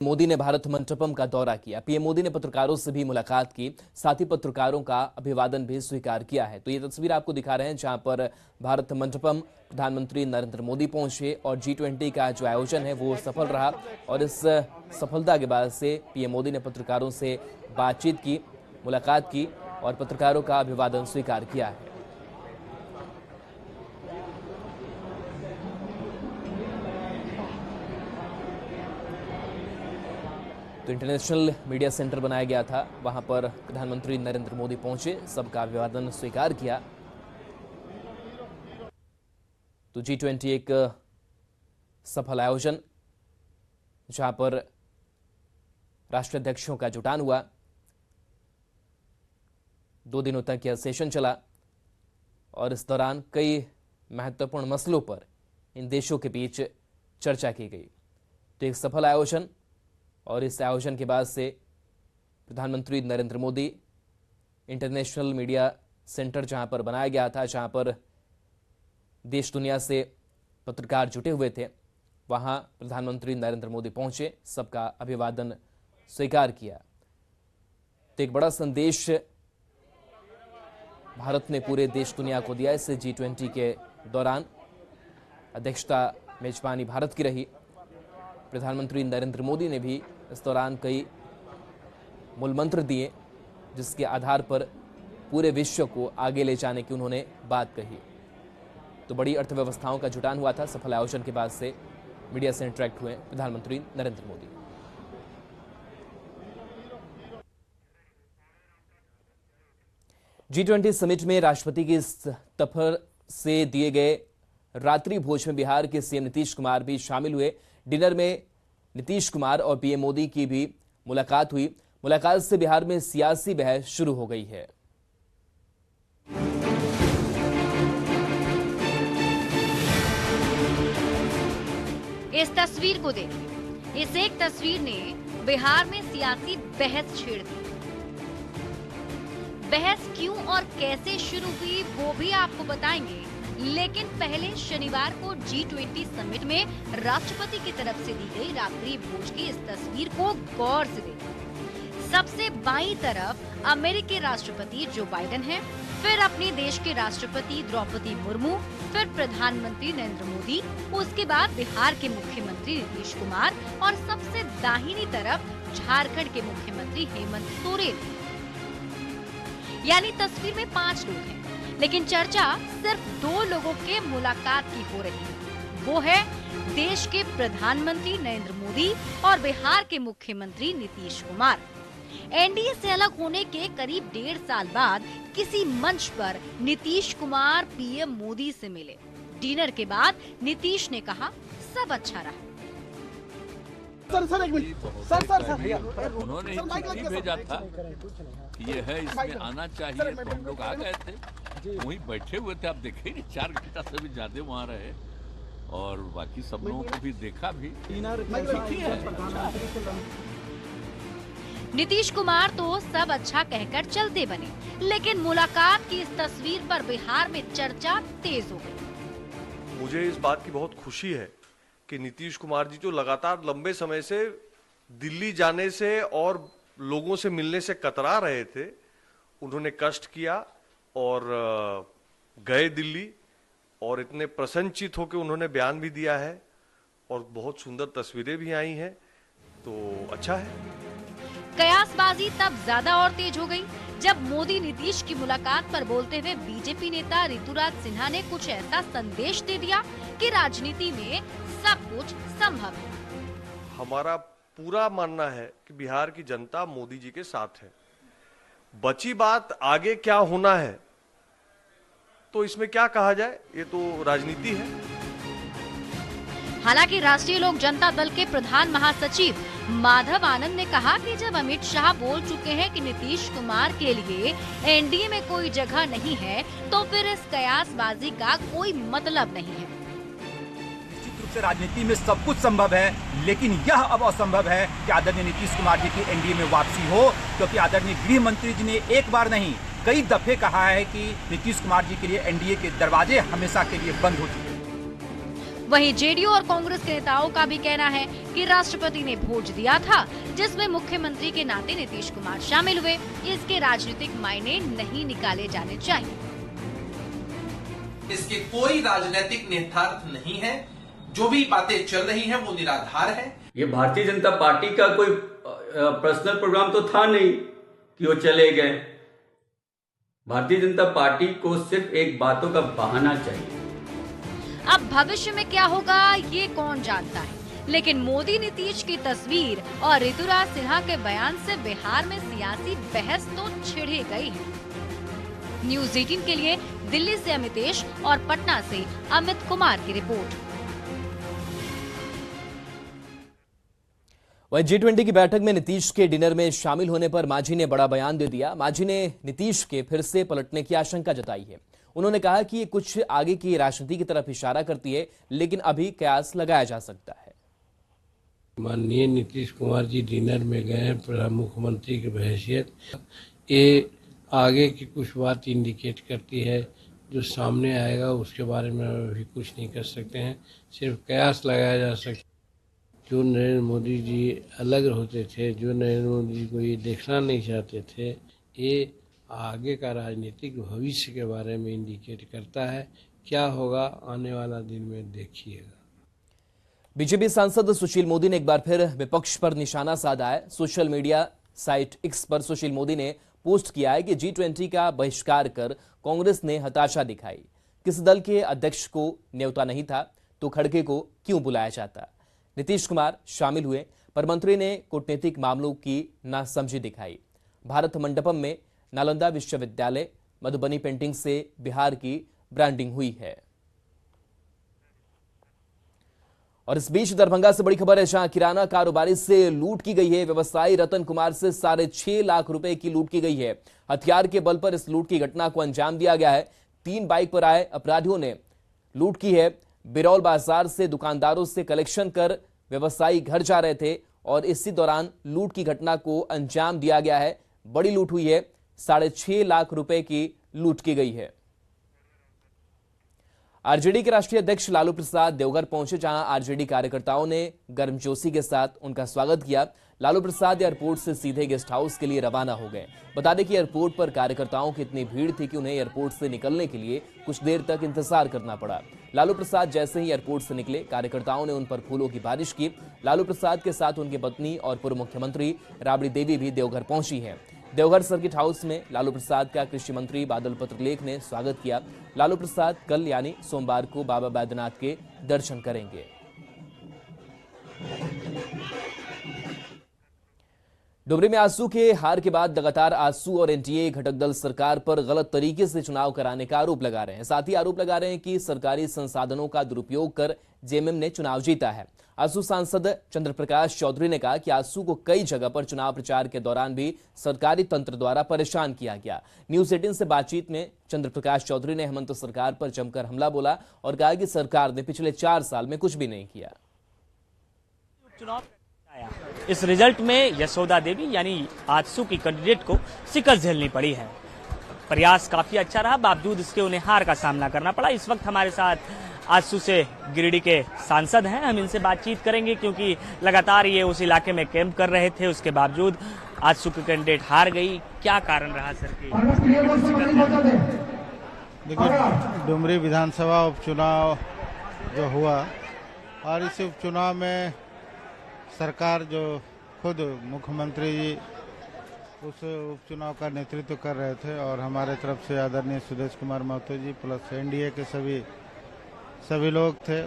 मोदी ने भारत मंडपम का दौरा किया। पीएम मोदी ने पत्रकारों से भी मुलाकात की, साथ ही पत्रकारों का अभिवादन भी स्वीकार किया है। तो ये तस्वीर आपको दिखा रहे हैं जहां पर भारत मंडपम प्रधानमंत्री नरेंद्र मोदी पहुंचे और G20 का जो आयोजन है वो सफल रहा। और इस सफलता के बाद से पीएम मोदी ने पत्रकारों से बातचीत की, मुलाकात की और पत्रकारों का अभिवादन स्वीकार किया है। तो इंटरनेशनल मीडिया सेंटर बनाया गया था, वहां पर प्रधानमंत्री नरेंद्र मोदी पहुंचे, सबका अभिवादन स्वीकार किया। तो G20 एक सफल आयोजन जहां पर राष्ट्राध्यक्षों का जुटान हुआ। 2 दिनों तक यह सेशन चला और इस दौरान कई महत्वपूर्ण मसलों पर इन देशों के बीच चर्चा की गई। तो एक सफल आयोजन, और इस आयोजन के बाद से प्रधानमंत्री Narendra Modi international media centre जहां पर बनाया गया था, जहां पर देश दुनिया से पत्रकार जुटे हुए थे, वहां प्रधानमंत्री नरेंद्र मोदी पहुंचे, सबका अभिवादन स्वीकार किया। तो एक बड़ा संदेश भारत ने पूरे देश दुनिया को दिया। इस G20 के दौरान अध्यक्षता मेजबानी भारत की रही। प्रधानमंत्री नरेंद्र मोदी ने भी इस दौरान कई मूलमंत्र दिए, जिसके आधार पर पूरे विश्व को आगे ले जाने की उन्होंने बात कही। तो बड़ी अर्थव्यवस्थाओं का जुटान हुआ था। सफल आयोजन के बाद से मीडिया से इंटरेक्ट हुए प्रधानमंत्री नरेंद्र मोदी। G20 समिट में राष्ट्रपति की सफर से दिए गए रात्रि भोज में बिहार के सीएम नीतीश कुमार भी शामिल हुए। डिनर में नीतीश कुमार और पीएम मोदी की भी मुलाकात हुई। मुलाकात से बिहार में सियासी बहस शुरू हो गई है। इस तस्वीर को देखिए। इस एक तस्वीर ने बिहार में सियासी बहस छेड़ दी। बहस क्यों और कैसे शुरू हुई वो भी आपको बताएंगे, लेकिन पहले शनिवार को G20 समिट में राष्ट्रपति की तरफ से दी गई रात्रि भोज की इस तस्वीर को गौर से देखें। सबसे बाईं तरफ अमेरिकी राष्ट्रपति जो बाइडेन हैं, फिर अपने देश के राष्ट्रपति द्रौपदी मुर्मू, फिर प्रधानमंत्री नरेंद्र मोदी, उसके बाद बिहार के मुख्यमंत्री नीतीश कुमार और सबसे दाहिनी तरफ झारखंड के मुख्यमंत्री हेमंत सोरेन। यानी तस्वीर में 5 लोग हैं, लेकिन चर्चा सिर्फ 2 लोगों के मुलाकात की हो रही है। वो है देश के प्रधानमंत्री नरेंद्र मोदी और बिहार के मुख्यमंत्री नीतीश कुमार। एनडीए से अलग होने के करीब 1.5 साल बाद किसी मंच पर नीतीश कुमार पीएम मोदी से मिले। डिनर के बाद नीतीश ने कहा, सब अच्छा रहा। सर एक मिनट सर उन्होंने ही भेजा था, ये है, इसमें आना चाहिए, तो हम लोग आ गए थे, वहीं बैठे हुए थे। आप देखे 4 घंटा से भी ज्यादा वहाँ रहे और बाकी सब लोगों को भी देखा भी। नीतीश कुमार तो सब अच्छा कहकर चलते बने, लेकिन मुलाकात की इस तस्वीर पर बिहार में चर्चा तेज हो गई। मुझे इस बात की बहुत खुशी है कि नीतीश कुमार जी जो लगातार लंबे समय से दिल्ली जाने से और लोगों से मिलने से कतरा रहे थे, उन्होंने कष्ट किया और गए दिल्ली, और इतने प्रसन्नचित होकर उन्होंने बयान भी दिया है और बहुत सुंदर तस्वीरें भी आई हैं, तो अच्छा है। कयासबाजी तब ज्यादा और तेज हो गई जब मोदी नीतीश की मुलाकात पर बोलते हुए बीजेपी नेता ऋतुराज सिन्हा ने कुछ ऐसा संदेश दे दिया कि राजनीति में सब कुछ संभव है। हमारा पूरा मानना है कि बिहार की जनता मोदी जी के साथ है। बची बात आगे क्या होना है, तो इसमें क्या कहा जाए, ये तो राजनीति है। हालांकि राष्ट्रीय लोक जनता दल के प्रधान महासचिव माधव आनंद ने कहा कि जब अमित शाह बोल चुके हैं कि नीतीश कुमार के लिए एनडीए में कोई जगह नहीं है, तो फिर इस कयासबाजी का कोई मतलब नहीं है। निश्चित रूप से राजनीति में सब कुछ संभव है, लेकिन यह अब असंभव है कि आदरणीय नीतीश कुमार जी की एनडीए में वापसी हो, क्योंकि आदरणीय गृह मंत्री जी ने एक बार नहीं कई दफे कहा है कि नीतीश कुमार जी के लिए एनडीए के दरवाजे हमेशा के लिए बंद हो चुके हैं। वहीं जेडीयू और कांग्रेस के नेताओं का भी कहना है कि राष्ट्रपति ने भोज दिया था, जिसमें मुख्यमंत्री के नाते नीतीश कुमार शामिल हुए। इसके राजनीतिक मायने नहीं निकाले जाने चाहिए। इसके कोई राजनीतिक निहितार्थ नहीं है। जो भी बातें चल रही हैं वो निराधार है। ये भारतीय जनता पार्टी का कोई पर्सनल प्रोग्राम तो था नहीं कि वो चले गए। भारतीय जनता पार्टी को सिर्फ एक बातों का बहाना चाहिए। अब भविष्य में क्या होगा ये कौन जानता है, लेकिन मोदी नीतीश की तस्वीर और ऋतुराज सिन्हा के बयान से बिहार में सियासी बहस तो छिड़ ही गई है। न्यूज़ 18 के लिए दिल्ली से अमितेश और पटना से अमित कुमार की रिपोर्ट। वहीं G20 की बैठक में नीतीश के डिनर में शामिल होने पर मांझी ने बड़ा बयान दे दिया। मांझी ने नीतीश के फिर से पलटने की आशंका जताई है। उन्होंने कहा कि ये कुछ आगे की राजनीति की तरफ इशारा करती है, लेकिन अभी कयास लगाया जा सकता है। माननीय नीतीश कुमार जी डिनर में गए प्रधान मुख्यमंत्री की बहैसियत, ये आगे की कुछ बात इंडिकेट करती है। जो सामने आएगा उसके बारे में अभी कुछ नहीं कर सकते हैं, सिर्फ कयास लगाया जा सकता है। जो नरेंद्र मोदी जी अलग होते थे, जो नरेंद्र मोदी जी को ये देखना नहीं चाहते थे, ये आगे का राजनीतिक भविष्य के बारे में इंडिकेट करता है। क्या होगा आने वाला दिन में देखिएगा। बीजेपी सांसद सुशील मोदी ने एक बार फिर विपक्ष पर निशाना साधा है। सोशल मीडिया साइट एक्स पर सुशील मोदी ने पोस्ट किया है कि G20 का बहिष्कार कर कांग्रेस ने हताशा दिखाई। किसी दल के अध्यक्ष को न्योता नहीं था तो खड़गे को क्यों बुलाया जाता। नीतीश कुमार शामिल हुए पर मंत्री ने कूटनीतिक मामलों की नासमझी दिखाई। भारत मंडपम में नालंदा विश्वविद्यालय मधुबनी पेंटिंग से बिहार की ब्रांडिंग हुई है। और इस बीच दरभंगा से बड़ी खबर है, जहां किराना कारोबारी से लूट की गई है। व्यवसायी रतन कुमार से 6.5 लाख रुपए की लूट की गई है। हथियार के बल पर इस लूट की घटना को अंजाम दिया गया है। 3 बाइक पर आए अपराधियों ने लूट की है। बिरौल बाजार से दुकानदारों से कलेक्शन कर व्यवसायी घर जा रहे थे और इसी दौरान लूट की घटना को अंजाम दिया गया है। बड़ी लूट हुई है। 6.5 लाख रुपए की लूट की गई है। आरजेडी के राष्ट्रीय अध्यक्ष लालू प्रसाद देवघर पहुंचे, जहां आरजेडी कार्यकर्ताओं ने गर्मजोशी के साथ उनका स्वागत किया। लालू प्रसाद एयरपोर्ट से सीधे गेस्ट हाउस के लिए रवाना हो गए। बता दें कि एयरपोर्ट पर कार्यकर्ताओं की इतनी भीड़ थी कि उन्हें एयरपोर्ट से निकलने के लिए कुछ देर तक इंतजार करना पड़ा। लालू प्रसाद जैसे ही एयरपोर्ट से निकले, कार्यकर्ताओं ने उन पर फूलों की बारिश की। लालू प्रसाद के साथ उनकी पत्नी और पूर्व मुख्यमंत्री राबड़ी देवी भी देवघर पहुंची हैं। देवघर सर्किट हाउस में लालू प्रसाद का कृषि मंत्री बादल पत्रलेख ने स्वागत किया। लालू प्रसाद कल यानी सोमवार को बाबा बैद्यनाथ के दर्शन करेंगे। डुमरी में आजसू के हार के बाद लगातार आजसू और एनडीए घटक दल सरकार पर गलत तरीके से चुनाव कराने का आरोप लगा रहे हैं। साथ ही आरोप लगा रहे हैं कि सरकारी संसाधनों का दुरुपयोग कर जेएमएम ने चुनाव जीता है। आजसू सांसद चंद्र प्रकाश चौधरी ने कहा कि आजसू को कई जगह पर चुनाव प्रचार के दौरान भी सरकारी तंत्र द्वारा परेशान किया गया। न्यूज़ 18 से बातचीत में चंद्र प्रकाश चौधरी ने हेमंत सरकार पर जमकर हमला बोला और कहा कि सरकार ने पिछले 4 साल में कुछ भी नहीं किया। इस रिजल्ट में यशोदा देवी यानी आजसू की कैंडिडेट को शिकस्त झेलनी पड़ी है। प्रयास काफी अच्छा रहा, बावजूद इसके उन्हें हार का सामना करना पड़ा। इस वक्त हमारे साथ आजसू से गिरिडीह के सांसद हैं, हम इनसे बातचीत करेंगे क्योंकि लगातार ये उस इलाके में कैंप कर रहे थे। उसके बावजूद आजसू की कैंडिडेट हार गई, क्या कारण रहा सर? देखिए, डुमरी विधानसभा उपचुनाव जो हुआ और इस उपचुनाव में सरकार जो खुद मुख्यमंत्री जी उस उपचुनाव का नेतृत्व कर रहे थे और हमारे तरफ से आदरणीय सुदेश कुमार महतो जी प्लस एनडीए के सभी लोग थे।